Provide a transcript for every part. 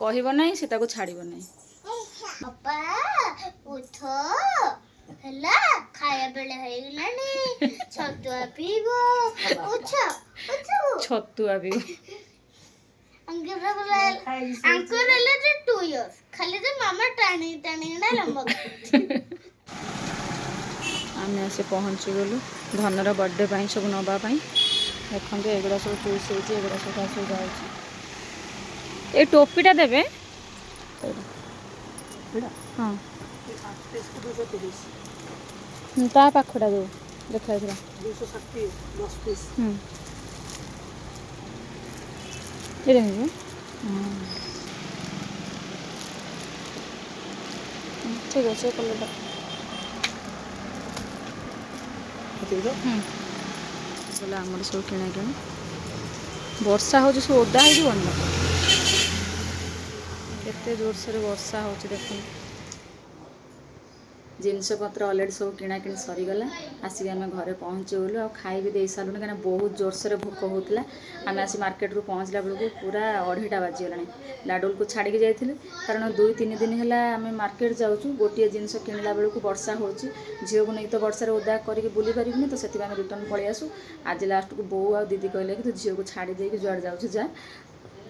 कहब ना से छाड़ ना खाया बेले छतुआ पीबो छतुआ भी आम आसी पहुँची गलु धनर बर्थडे सब नापी देखो एगुड़ा सब चूस होगा सब जाए टोपीटा देवे हाँ ता पाखटा जो देखा ठीक अच्छे कलरटा बोला आमर सब किଣା किणी वर्षा हो सब ओदा हो केते जोरसोर वर्षा हो देख जिनपतर अलरेडी सब किଣା किणी सरीगला आसिक आम घरे पहुँचे गलु आ खाई भी दे सारूँ कहीं बहुत जोरसोर भोक होता आम आसी मार्केट रू पहुँचला बेलू पूरा 2:30 बाजीगला लाडुल को छाड़ी जाइए कारण 2-3 दिन है आम मार्केट जाऊँ गोटे जिनस किणला बेलू वर्षा हो झील को नहीं तो वर्षा ओदा करके बुली पारिनी तो से रिटर्न पलि आसू आज लास्ट को बो आ दीदी कहले कि तू झील को छाड़ी देके जुआड़े जाऊँ जा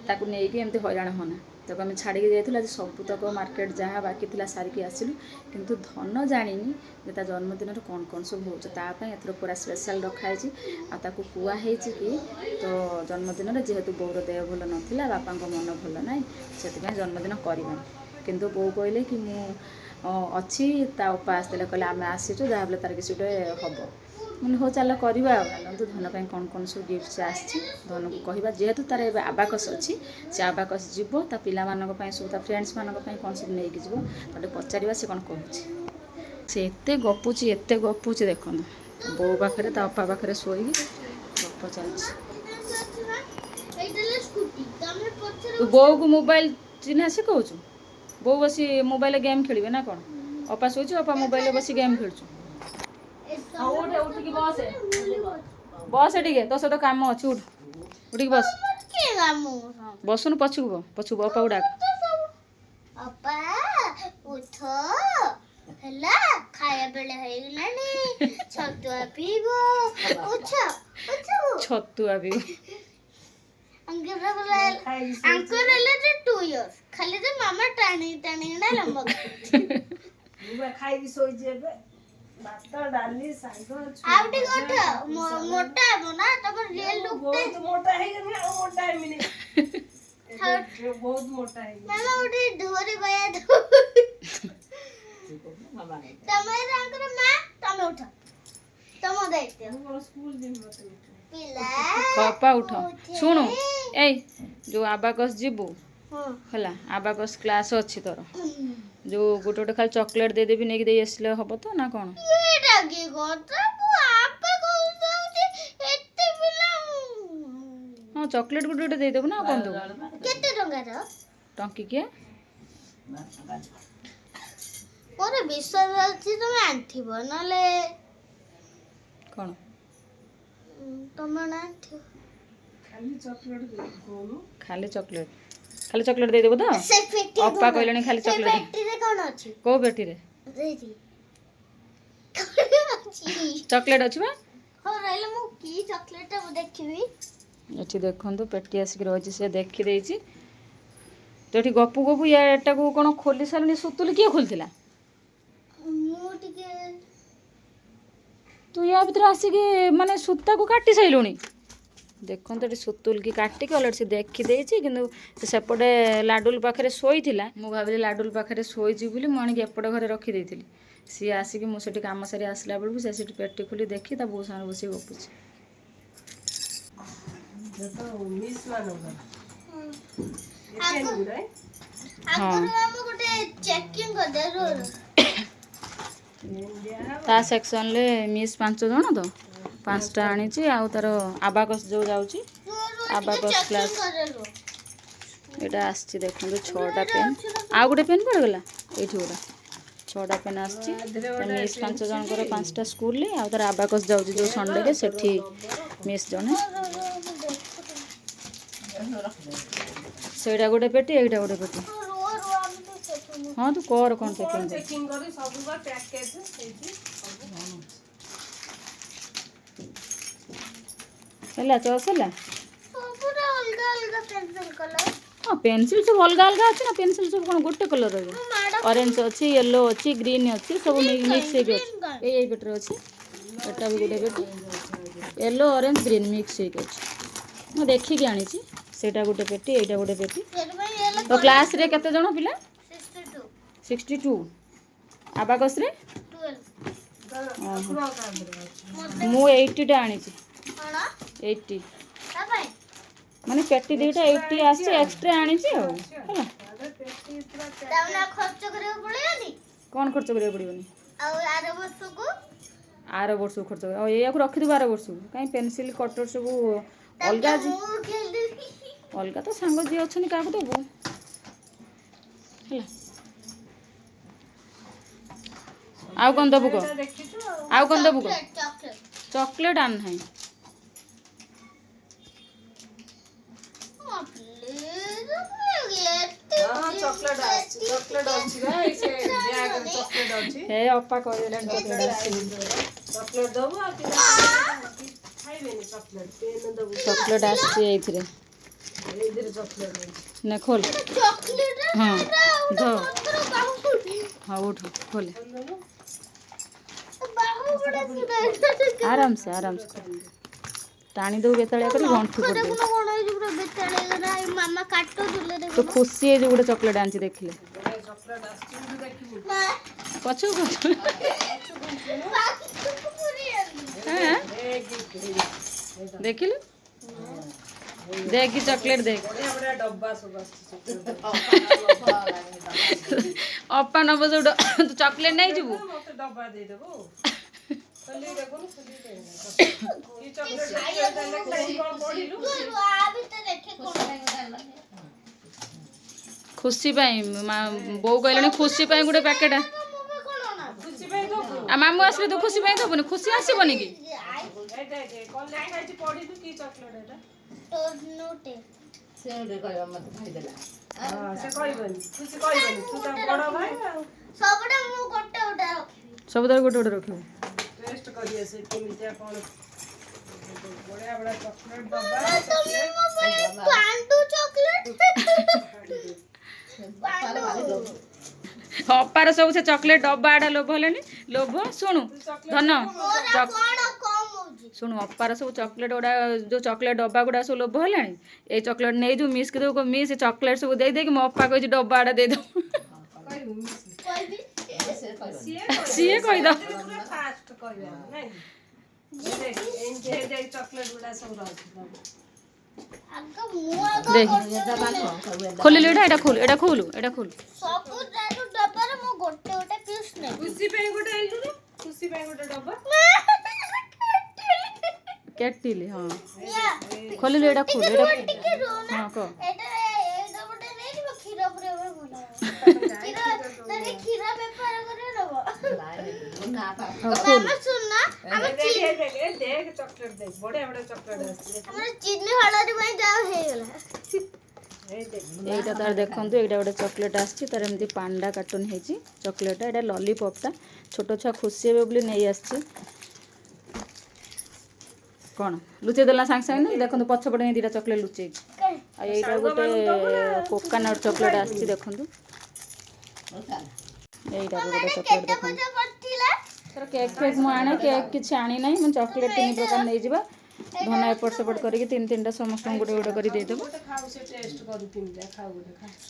ताकू नहीं एमती हैरान होना तक आम छाड़ी जाइए आज सबुतक मार्केट जहाँ बाकी थी सारिकी आसलु किंतु धन जानी जे ता जन्मदिन कौन कौन सब होतापाई एथर पूरा स्पेशल रखाई आपको कहुई कि तो जन्मदिन जेहेतु बोर देह भल नाला बापा मन भल ना से जन्मदिन करवा किंतु बो कहले कि मु अच्छी उपास देले कहले आम आसीचु जहाँ बोले तार किसी गोटे हम मैंने हो चल करवा तो धन पर कौन कौन सब गिफ्ट आसी धन को कहवा जेहेतु तार आबाकस अच्छी से आबाकस जीव ता पिला सब फ्रेंड्स मानक कौन सब नहीं जीव तो पचार से कौन कहूँ से एत गपुची देख बो पाखे अपा पाखे शोई गप चलती बो को मोबाइल चिन्हा से कहूँ बो बसी मोबाइल गेम खेलिए ना कौन अपा शोच अपा मोबाइल बस गेम खेलुँ बस टे तो सहित कम अच्छी उठ बस बसुन पछुक पछुक अपा गुड़ा खाया बेले छतुआ पीबो छतुआ भी खाली मामा टाणी टाणी लंबा खाई भात डाली मोटा ना तब रियल लुक बहुत मोटा है मोटा है मिनी बहुत मोटा है मामा उठी धोरे बया दो तमे रंकर मां तमे उठ तम दायित्व स्कूल दिन मत पिला पापा उठ सुनो ए जो आबाकस जीबू हला आबाकस क्लास अच्छी तोर जो गोटे गोटे खाली चॉकलेट दे देबी नेकी दे आसले हबो तो ना कोन एटा की गोता को आपे कहउते एते पिला हां चॉकलेट गोटे गोटे दे देबो ना कोन दो केते टंका रो टंकी के ओरे विश्वास अछि तुम आंथिबो नले कोन तुम ना आंथिबो खाली चॉकलेट दे देबो तो अपा कहलेनी खाली चॉकलेट पेटी रे कोन अछि को पेटी रे देती चॉकलेट अछि बा हो रहले मु की चॉकलेट देखिबी एठी देखंतु पेटी आसिक रहिछि से देखि देइछि तो एठी गपु गपु या एटा को कोन खोली सालनी सुतुल किए खोलथिला मु टिके तू या भीतर आसिक माने सुता को काटी सैलुनी देखो तो सुतुल की काटिक अलरेडी से देखी देछि किंतु सेपटे लाडुल पाखे शोई थिला मु भाबिली लाडुल पाखे शोईची बोली मुझे एपटे घरे रखी देइथिली सी आसिक मुझे काम सारी आसला बेलू से पेटी खोली देखी ता बहुत सारा बस गपुची ता सेक्शन ले मिस 5 जण तो 5टा आनी आउ तार आबाकस जो जाऊँगी आबाकस क्लास यहाँ आसी देखो 6टा पेन आउ गोटे पेन पड़गला ये गोटा 6टा पेन आसी मिस 5 जनकर 5टा स्कूल आउ तार आबाकस जाऊँगी जो संडे से मिस जने ସେଇଟା ଗୋଟେ ପେଟି ଏଇଟା ଗୋଟେ ପେଟି। ହଁ ତୁ କର କ'ଣ ପ୍ୟାକିଂ ଚେକିଂ କରି ସବୁ ବା ପ୍ୟାକେଜ ହେଇଛି ସବୁ ହେଲା ଚଏସ୍ ହେଲା। ସବୁଟା ଅଲଗା ଅଲଗା ପେନ୍ସିଲ କଲର। ହଁ ପେନ୍ସିଲ୍ ସବୁ ଅଲଗା ଅଲଗା ଅଛି ନା ପେନ୍ସିଲ୍ ସବୁ କ'ଣ ଗୋଟେ କଲର୍ ରହିବ? ଅରେଞ୍ଜ ଅଛି ୟେଲୋ ଅଛି ଗ୍ରୀନ୍ ଅଛି ସବୁ ମିକ୍ସ ହେଇକି ଅଛି। ଏଇ ପେଟିରେ ଅଛି ଏଟା ବି ଗୋଟେ ପେଟି ୟେଲୋ ଅରେଞ୍ଜ ଗ୍ରୀନ୍ ମିକ୍ସ ହେଇକି ଅଛି। ମୁଁ ଦେଖିକି ଆଣିଛି। ସେଇଟା ଗୋଟେ ପେଟି ଏଇଟା ଗୋଟେ ପେଟି। ତ କ୍ଲାସ୍ରେ କେତେ ଜଣ ପିଲା? 62। ଆବାକସ୍ରେ? ମୁଁ 80ଟା ଆଣିଛି। 80 ମାନେ ପେଟି ଦୁଇଟା 80 ଆସିଛି ଏକ୍ସଟ୍ରା ଆଣିଛି ଆଉ ହେଲା। ଖର୍ଚ୍ଚ କରିବାକୁ ପଡ଼ିବନି। କ'ଣ ଖର୍ଚ୍ଚ କରିବାକୁ ପଡ଼ିବନି? ଆଉ ଆର ବର୍ଷକୁ ଖର୍ଚ୍ଚ ଆଉ ଏଇଆକୁ ରଖିଦେବୁ ଆର ବର୍ଷକୁ। କାହିଁ ପେନ୍ସିଲ୍ କଟର ସବୁ ଅଲଗା ଅଛି। ଅଲଗା ତ ସାଙ୍ଗ ଯିଏ ଅଛନ୍ତି କାହାକୁ ଦେବୁ ହେଲା। ଆଉ କ'ଣ ଦେବୁ କହ? ଆଉ କ'ଣ ଦେବୁ କହ? ଚକୋଲେଟ୍ ଆଣ ନାହିଁ। ହେ ଅପା କହିଦେଲାଣି ଚକୋଲେଟ୍ ଆସିଛି ଏଇଥିରେ। ନା ଖୋଲ। ହଁ ଧ ହଁ ଉଠୁ ଖୋଲେ ଆରାମସେ ଟାଣି ଦେବୁ ବେତାଳିଆ କରି ଗଣ୍ଠୁ କରିଦେବୁ। ତୁ ଖୁସି ହେଇଯିବୁ ଗୋଟେ ଚକୋଲେଟ୍ ଆଣିଛି ଦେଖିଲେ। ପଛକୁ ଦେଖିଲୁ ଦେଖି ଚକୋଲେଟ୍ ଦେଖ। ଅପା ନବ ଯୋଉ ତୁ ଚକୋଲେଟ୍ ନେଇଯିବୁ। ଖୁସି ପାଇଁ ବୋଉ କହିଲେଣି ଖୁସି ପାଇଁ ଗୋଟେ ପ୍ୟାକେଟ୍। ଆଉ ମାମୁଁ ଆସିଲେ ତୁ ଖୁସି ପାଇଁ ଦେବୁନି? ଖୁସି ଆସିବନି କି? ସବୁବେଳେ ଗୋଟେ ଗୋଟେ ରଖିବୁ। ଅପାର ସବୁ ସେ ଚକୋଲେଟ୍ ଡବା ଆଡା ଲୋଭ ହେଲେଣି। ଲୋଭ ଶୁଣୁ ଧନ ଶୁଣୁ ଅପାର ସବୁ ଚକୋଲେଟ୍ ଗୁଡ଼ା ଯୋଉ ଚକୋଲେଟ୍ ଡବା ଗୁଡ଼ା ସବୁ ଲୋଭ ହେଲାଣି। ଏଇ ଚକୋଲେଟ୍ ନେଇଯିବୁ ମିସ୍ ଦେବୁ ମିସ୍ ଚକୋଲେଟ୍ ସବୁ ଦେଇଦେଇକି ମୋ ଅପା କହିଛି ଡବା ଆଡା ଦେଇଦେବୁ। ସିଏ କହିଦବ। ଖୋଲିଲୁ ଏଇଟା ଖୋଲୁ ଏଇଟା ଖୋଲୁ ଏଇଟା ଖୋଲୁ। କେଟିଲି ହଁ ଖୋଲିଲୁ ଏଇଟା ଖୋଲୁ ଏଇଟା ହଁ କହ। এইটা তার দেখন্তু এইটা গোটে চকলেট আসছে তার এমতি পান্ডা কার্টুন হয়েছি চকলেটটা এটা ললিপপটা ছোট ছুয়া খুশি হবে বলে নেই আসছে। କ'ଣ ଲୁଚେଇ ଦେଲା ସାଙ୍ଗେ ସାଙ୍ଗେ ନା ଦେଖନ୍ତୁ ପଛପଟେ ଦୁଇଟା ଚକୋଲେଟ୍ ଲୁଚେଇଛି। ଆଉ ଏଇଟା ଗୋଟେ କୋକାନଟ୍ ଚକୋଲେଟ୍ ଆସିଛି ଦେଖନ୍ତୁ। ଏଇଟା ବି ଗୋଟେ ଚକୋଲେଟ୍ ଦେଖନ୍ତୁ। ତାର କେକ୍ ଫେକ୍ ମୁଁ ଆଣେ କେକ୍ କିଛି ଆଣି ନାହିଁ। ମୁଁ ଚକୋଲେଟ୍ 3 ପ୍ରକାର ନେଇଯିବା ଧନ ଏପଟ ସେପଟ କରିକି 3-3ଟା ସମସ୍ତଙ୍କୁ ଗୋଟେ ଗୋଟେ କରି ଦେଇଦେବୁ।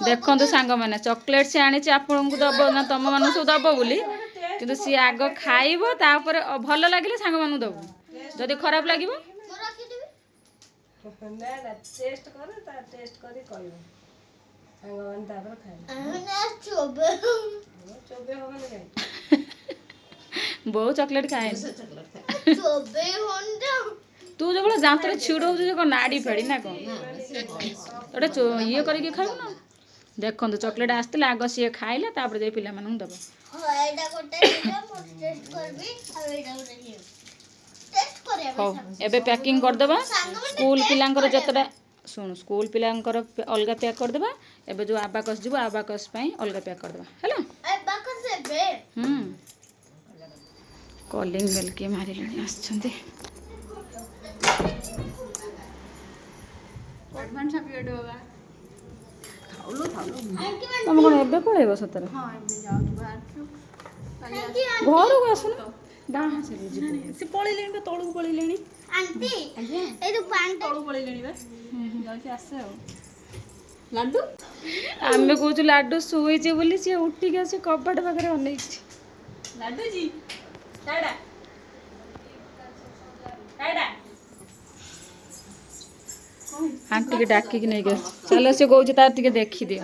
ଦେଖନ୍ତୁ ସାଙ୍ଗମାନେ ଚକୋଲେଟ୍ ସେ ଆଣିଛି ଆପଣଙ୍କୁ ଦେବ ନା ତମମାନଙ୍କୁ ସବୁ ଦେବ ବୋଲି କିନ୍ତୁ ସିଏ ଆଗ ଖାଇବ ତାପରେ ଭଲ ଲାଗିଲେ ସାଙ୍ଗମାନଙ୍କୁ ଦେବୁ। ଯଦି ଖରାପ ଲାଗିବ ବୋଉ ଚକୋଲେଟ୍ ଖାଏନି। ତୁ ଯେବେଳେ ଦାନ୍ତରେ ଛିଡ଼ଉଛୁ ଯେ କ'ଣ ନାଡ଼ି ଫେଡ଼ି ନା କ'ଣ ଗୋଟେ ଇଏ କରିକି ଖାଇବୁ ନା। ଦେଖନ୍ତୁ ଚକୋଲେଟ୍ ଆସିଥିଲା ଆଗ ସିଏ ଖାଇଲା ତାପରେ ଯାଇ ପିଲାମାନଙ୍କୁ ଦେବ। ହଉ ଏବେ ପ୍ୟାକିଂ କରିଦେବା। ସ୍କୁଲ ପିଲାଙ୍କର ଯେତେଟା ଶୁଣୁ ସ୍କୁଲ ପିଲାଙ୍କର ଅଲଗା ପ୍ୟାକ୍ କରିଦେବା ଏବେ ଯେଉଁ ଆବାକସ୍ ଯିବ ଆବାକସ୍ ପାଇଁ ଅଲଗା ପ୍ୟାକ୍ କରିଦେବା ହେଲା। କଲିଂ ବେଲ୍ କିଏ ମାରିଲେଣି ଆସିଛନ୍ତି। ତମେ କ'ଣ ଏବେ ପଳେଇବ ସତରେ? ଘରକୁ ଆସୁନ ସେ ପଳେଇଲେଣି ବା ତଳକୁ ପଳେଇଲେଣି। ଲାଡୁ ଆମେ କହୁଛୁ ଲାଡୁ ଶୋଇଛି ବୋଲି ସିଏ ଉଠିକି ଆସି କବାଟ ପାଖରେ ଅନେଇଛି। ଲାଡୁଜି ଆଣ୍ଟିକି ଡାକିକି ନେଇକି ଚାଲ ସେ କହୁଛି ତାର ଟିକେ ଦେଖିଦିଅ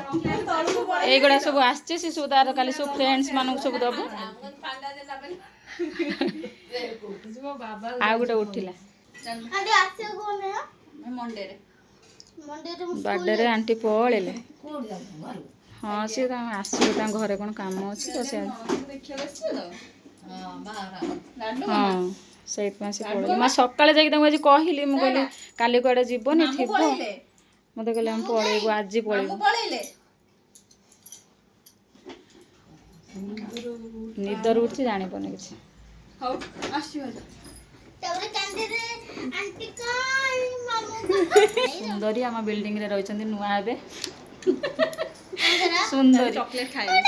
ଏଇଗୁଡ଼ା ସବୁ ଆସିଛି ସେ ସବୁ ତାର କାଲି ସବୁ ଫ୍ରେଣ୍ଡସ୍ ମାନଙ୍କୁ ସବୁ ଦବ। ଆଉ ଗୋଟେ ଉଠିଲା ବାର୍ଥଡେରେ ଆଣ୍ଟି ପଳେଇଲେ। ହଁ ସିଏ ଆସିବେ ତାଙ୍କ ଘରେ କ'ଣ କାମ ଅଛି ତ ସେ ହଁ ସେଇଥିପାଇଁ ସେ ପଳେଇଲେ। ମୁଁ ସକାଳେ ଯାଇକି ତାଙ୍କୁ ଆଜି କହିଲି ମୁଁ କହିଲି କାଲି କୁଆଡ଼େ ଯିବନି ଥିବ ମୋତେ କହିଲେ ଆମେ ପଳେଇବୁ ଆଜି ପଳେଇବୁ। ନିଦରୁ ଉଠି ଜାଣିବନି କିଛି। ସୁନ୍ଦରୀ ଆମ ବିଲ୍ଡିଂରେ ରହିଛନ୍ତି ନୂଆ ଏବେ ସୁନ୍ଦରୀ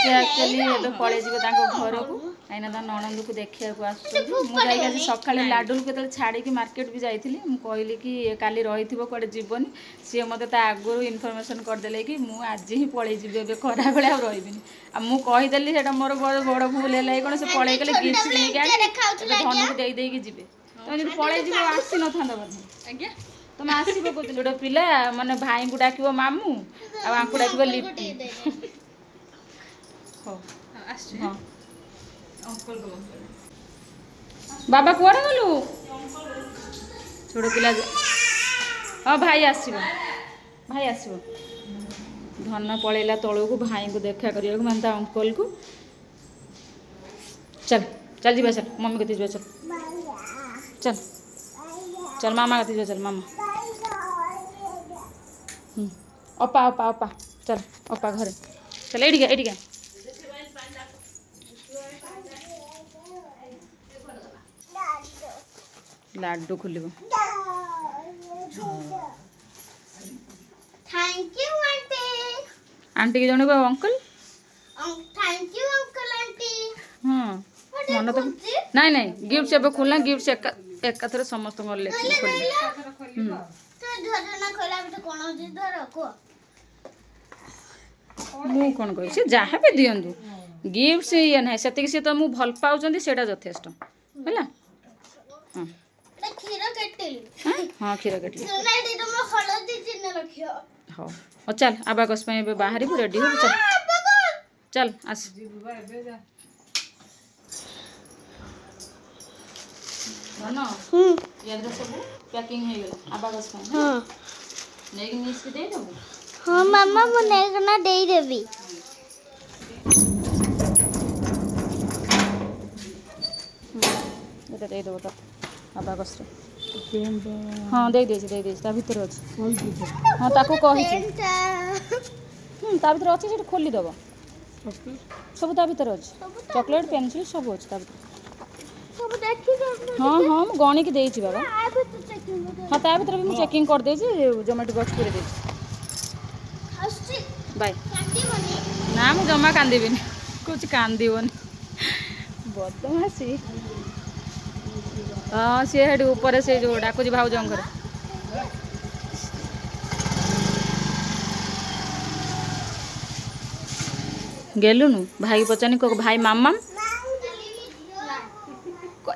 ସେ ଆକ୍ଚୁଆଲି ଏବେ ପଳେଇଯିବେ ତାଙ୍କ ଘରକୁ କାହିଁକିନା ତା ନଣନ୍ଦକୁ ଦେଖିବାକୁ ଆସୁଛନ୍ତି। ମୁଁ ଯାଇକି ଆଜି ସକାଳେ ଲାଡୁକୁ କେତେବେଳେ ଛାଡ଼ିକି ମାର୍କେଟ ବି ଯାଇଥିଲି ମୁଁ କହିଲି କି କାଲି ରହିଥିବ କୁଆଡ଼େ ଯିବନି ସିଏ ମୋତେ ତା ଆଗରୁ ଇନଫର୍ମେସନ୍ କରିଦେଲେ କି ମୁଁ ଆଜି ହିଁ ପଳେଇଯିବି ଏବେ ଖରାବେଳେ ଆଉ ରହିବିନି। ଆଉ ମୁଁ କହିଦେଲି ସେଇଟା ମୋର ବଡ଼ ଭୁଲ ହେଲା କ'ଣ ସେ ପଳେଇଗଲେ ଗିଫ୍ଟ ନେଇକି ଆଣି ଏବେ ଧନକୁ ଦେଇକି ଯିବେ। ତମେ ଯଦି ପଳେଇଯିବ ଆସିନଥାନ୍ତ ବୋଧେ। ଆଜ୍ଞା ତମେ ଆସିବ କହୁଥିଲି ଗୋଟେ ପିଲା ମାନେ ଭାଇଙ୍କୁ ଡାକିବ ମାମୁଁ ଆଉ ଆଙ୍କୁ ଡାକିବ ଲିପି। ହଉ ହଁ ବାବା କୁଆଡ଼େ ଗଲୁ? ଛୋଟ ପିଲା ହଁ ଭାଇ ଆସିବ ଧନ ପଳେଇଲା ତଳକୁ ଭାଇଙ୍କୁ ଦେଖା କରିବାକୁ ମାନେ ତା ଅଙ୍କଲକୁ। चल ଯିବା ଚାଲ ମମି କତି ଯିବା ଚାଲ ମାମା କତି ଯିବା ଚାଲ ମାମା ଅପା ଚାଲ ଅପା ଘରେ ଚାଲ ଏଇଠିକା ଲାଡୁ ଖୋଲିବ। Thank you aunty. आंटी की जणिब uncle thank you uncle aunty. हाँ मन तो नहीं गिफ्ट से खोलना गिफ्ट से एकाथरे समस्त खोली मु कौन कह जहाँ भी दिंतु गिफ्ट से ये ना से तो मुझे भल पाँच से यथेष्ट है। हाँ क्षीर केटली हाँ चल आबाकस बाहर रेडी हो चल आस सब पैकिंग हो गला आबाकस हाँ मामा मु नेकना दे देबी। ये दे दो तो आबाकस हाँ दे ता भीतर अच्छे हाँ ताको कही ता भीतर अच्छे से खोली दब सब ता भीतर अच्छे चॉकलेट पेंसिल सब अच्छे ता भीतर हाँ हाँ मुझे गणिकी देती बाबा हाँ ता भीतर भी मुझे चेकिंग कर देती जोमेटो बॉक्स पूरे देती बाय ना मुझे जमा कांदीबी कुछ कांदीबनी बदमाशी हाँ सी हेटी ऊपर से जो डाकुच भाउज घर गेलुनु भाई पचानी को भाई मामा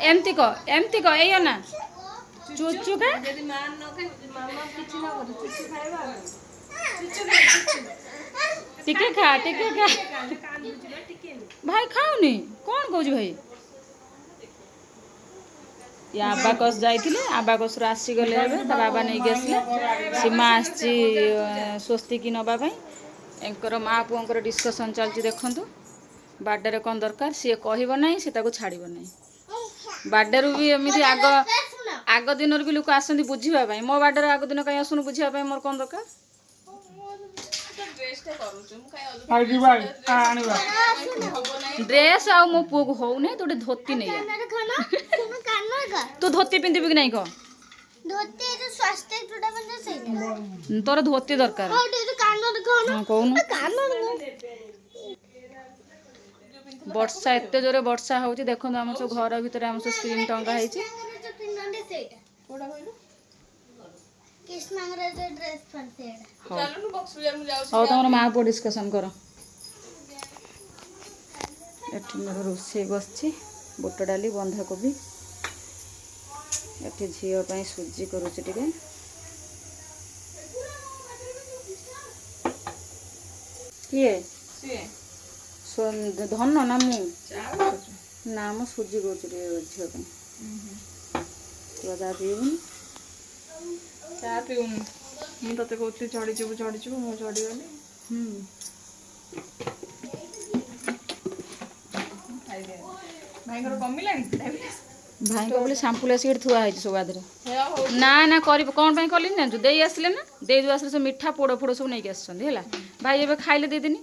एमती को एयो ना चुचु का टिके खा भाई खाऊनी कौन कौच भाई ये आबाकस जाइए आबाकस आसीगले बाबा नहीं आसले सीमा आसी स्वस्तिकी नवापाई एंकर माँ पुअर डिस्कसन चलती देखु बार्डे कौन दरकार सी कह ना सी छाड़ ना बार्डे भी एमती आग दिन भी लोक आसती बुझापी मो बाडर आग दिन कहीं आसुन बुझापी मोर कौन दरकार ड्रेस आ मो पुओ को हो नहीं तो धोती नहीं तू धोती पिंधि कि नहीं कह तोर धोती दरकार कौन वर्षा एत जोरे वर्षा हो देखो आम सब घर भितर आम सब स्क्रीन टंगा हाँ तुम माँ पुओ डिस्कसन कर मोर रोषे बस बुट डाली बंधाकोबी ये झील सुजी करुचे किए धन ना मु ना मु सुजी करुचे झील चा पीबुनि चा पीऊनी मुझे ते कहती चढ़ी मु चढ़ीगली भाई कमिला भाई को बोले शैम्पूल आसिक थुआ सब आधे ना ना कर कौन कल जानू दे आसिले ना दे आसिले सब मिठा पोड़ फोड़ सब नहीं आसछे भाई एवं खाइले देदेनी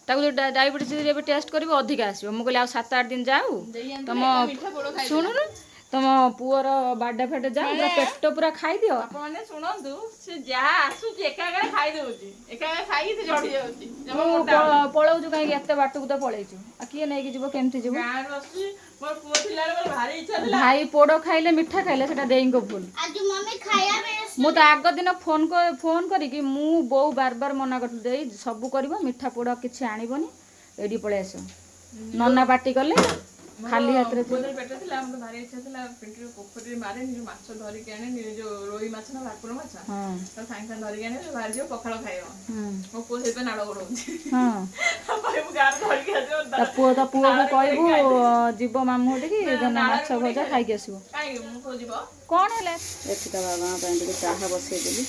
ताको जो डायबिटीज टेस्ट कर अधिक आसो मुझे कहली 7-8 दिन जाऊ तुम शुणु तुम पुअर बाडा फाटे जाओ पेट पूरा खाई दियो आपने शुणु से जहाँ आसूची एका खाई दउची एका खाई चढ़ी जाउची पलाऊँ कहीं एत बाट को तो पलैचु किए नहीं जीव केमती जीव गाँव बसुची मोर पुओ थिला बेले भारी इच्छा थिला भाई पोड़ खाइले मिठा खाइले सेटा देई को भूल मु तो आग दिन फोन करी मु बो बार बार मना कर दे सब कर मिठा पोड़ किसी आणबनी एडी पळे आस नना पार्टी कले खाली हाथ रे पेट थिला हमको भारी इच्छा थिला पेट पोखरी मारे निज माछ धरि के आने निज जो रोई माछ ना भाकुर माछ हां तो साइंस धरि के आने भारी जो पखाळ खाइबो मो पो से पे नाड़ गोडौची हां भाई मु गार धरि के आजो त पुओ को कहबो जीव मामू हटी जना माछ भजा खाई के आसीबो काई मु को जीवो कोन हेले एथिका बाबा पे टिके चाहा बसै देली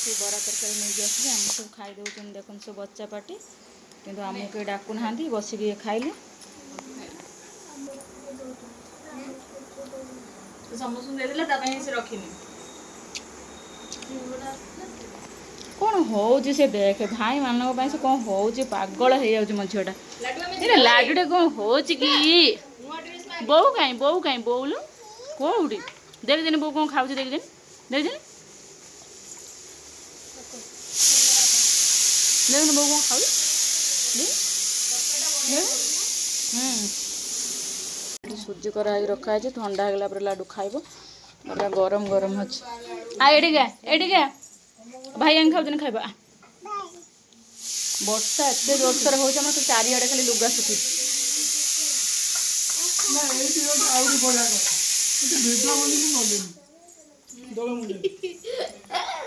बड़ा तरकारी नहीं आसले आम सब खाई दौन देख सब बच्चा पार्टी किंतु आमको कहीं डाकू ना बसिक खाइले कौन हो से देख भाई मान से कौन हो पागल हो जाऊँ मो झीटा लाडुटे कौन हो कि बो कहीं बोल कौटी देख देनी बो कौन खाऊ देख देनी देखो बो कौन खाऊ सुजी करा रखा है ठंडा होगा पर लाडू खाइब गरम गरम अच्छे एडिका भाई आगे खाऊ खाइब वर्षा एत जोरसोर हो चारिआडे खाली लुगा सुखी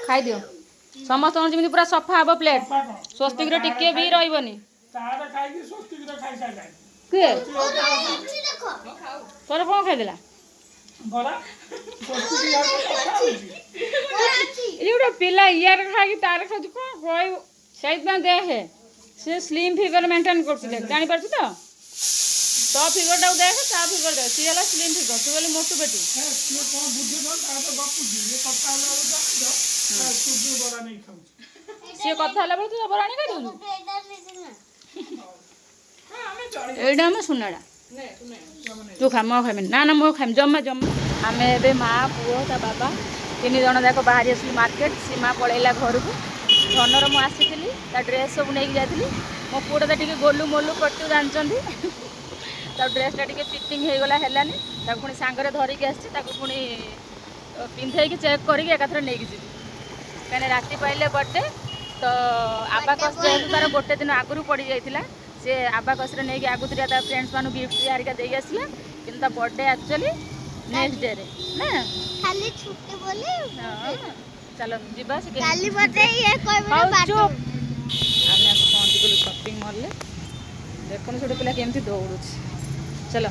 खाई दियो समस्त जमी पूरा सफा हम प्लेट स्वस्तिक टिके भी रही तोर कौन खाईदेला ये पिला यार खाई तार खाऊ कौन कह से देखे सी स्लिम फिगर मेंटेन कर जापर तो तो फिगर टाक देख ता फिगर देख सी है स्लिम फिगर तू बोले मोटू बेटी सी कथा बेले तू बड़ा नहीं खाई एटा आम सुनाड़ा तू खा मो खाइबी ना ना मो खाइबी जम्मा जम्मा आम ए माँ पुओ ता बाबा 3 जन जाक बाहरी आसलु मार्केट सीमा पलैला घर को धनर मु आसी ड्रेस सब नहीं जाती मो पुटा तो टे गोलू मोलू पटू जानते ड्रेसटा टे फिटिंग होगला है पुणी सांगे धरिकी आसी पुणी पिंधे चेक करके एकाथर नहीं जी कहीं राति पाइले बर्थडे तो आबाकस जेहतु तार गोटे दिन आगु पड़ जाता सी आबाकस नहीं आगुतरिया फ्रेंड्स मान गिफ्ट हारिका दे आसला कि बर्थडे एक्चुअली नेक्स्ट डे रे ना खाली छुट्टी बोली चलो जीवा से काली बर्थडे ये कोई हाँ चुप आम पहुँची गलु शॉपिंग मॉल में देखो छोटे पिला केमती दौड़ू चलो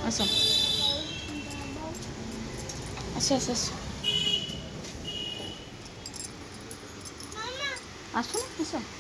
आस आस आस आस ଆସୁନି ଆସ